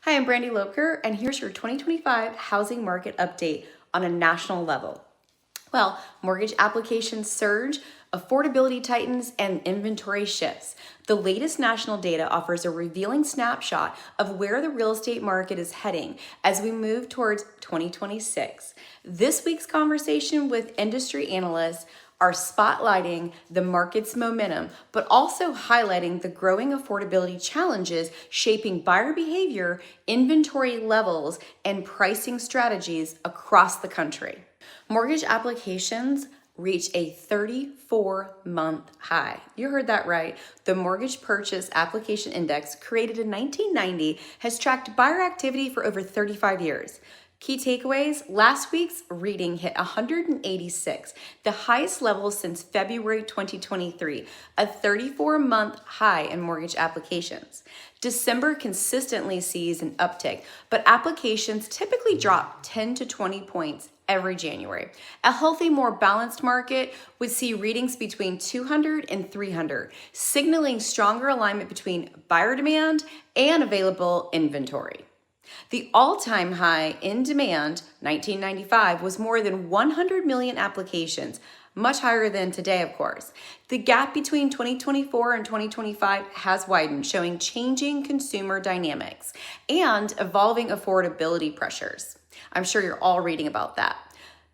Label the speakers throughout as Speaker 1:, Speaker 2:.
Speaker 1: Hi, I'm Brandy Loebker, and here's your 2025 housing market update on a national level. Well, mortgage applications surge, affordability tightens, and inventory shifts. The latest national data offers a revealing snapshot of where the real estate market is heading as we move towards 2026. This week's conversation with industry analysts are spotlighting the market's momentum, but also highlighting the growing affordability challenges shaping buyer behavior, inventory levels, and pricing strategies across the country. Mortgage applications reach a 34-month high. You heard that right. The Mortgage Purchase Application Index, created in 1990, has tracked buyer activity for over 35 years. Key takeaways: last week's reading hit 186, the highest level since February 2023, a 34-month high in mortgage applications. December consistently sees an uptick, but applications typically drop 10 to 20 points every January. A healthy, more balanced market would see readings between 200 and 300, signaling stronger alignment between buyer demand and available inventory. The all-time high in demand, 1995, was more than 100 million applications, much higher than today, of course. The gap between 2024 and 2025 has widened, showing changing consumer dynamics and evolving affordability pressures. I'm sure you're all reading about that.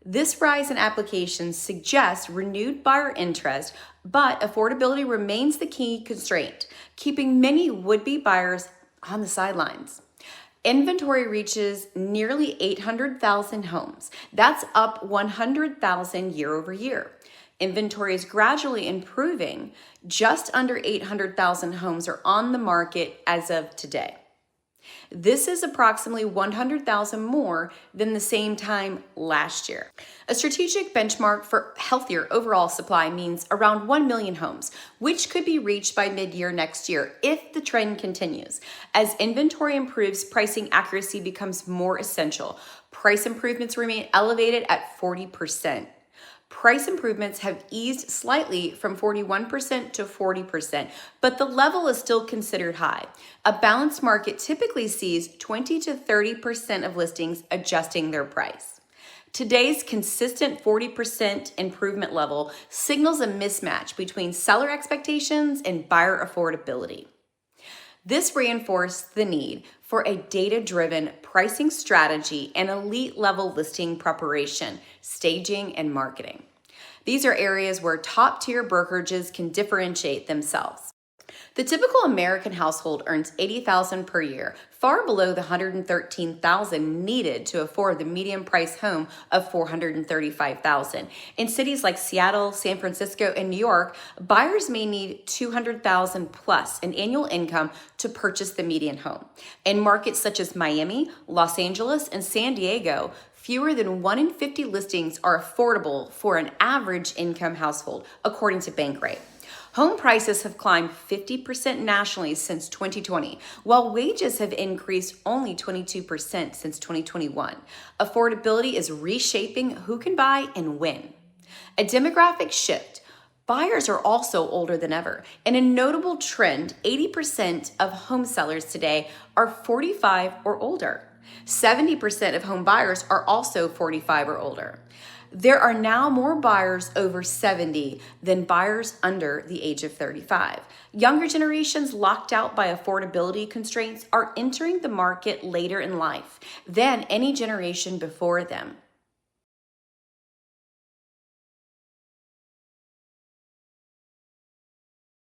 Speaker 1: This rise in applications suggests renewed buyer interest, but affordability remains the key constraint, keeping many would-be buyers on the sidelines. Inventory reaches nearly 800,000 homes. That's up 100,000 year over year. Inventory is gradually improving. Just under 800,000 homes are on the market as of today. This is approximately 100,000 more than the same time last year. A strategic benchmark for healthier overall supply means around 1 million homes, which could be reached by mid-year next year if the trend continues. As inventory improves, pricing accuracy becomes more essential. Price improvements remain elevated at 40%. Price improvements have eased slightly from 41% to 40%, but the level is still considered high. A balanced market typically sees 20 to 30% of listings adjusting their price. Today's consistent 40% improvement level signals a mismatch between seller expectations and buyer affordability. This reinforced the need for a data-driven pricing strategy and elite-level listing preparation, staging, and marketing. These are areas where top-tier brokerages can differentiate themselves. The typical American household earns $80,000 per year, far below the $113,000 needed to afford the median price home of $435,000. In cities like Seattle, San Francisco, and New York, buyers may need $200,000 plus in annual income to purchase the median home. In markets such as Miami, Los Angeles, and San Diego, fewer than 1 in 50 listings are affordable for an average income household, according to Bankrate. Home prices have climbed 50% nationally since 2020, while wages have increased only 22% since 2021. Affordability is reshaping who can buy and when. A demographic shift. Buyers are also older than ever. In a notable trend, 80% of home sellers today are 45 or older. 70% of home buyers are also 45 or older. There are now more buyers over 70 than buyers under the age of 35. Younger generations locked out by affordability constraints are entering the market later in life than any generation before them.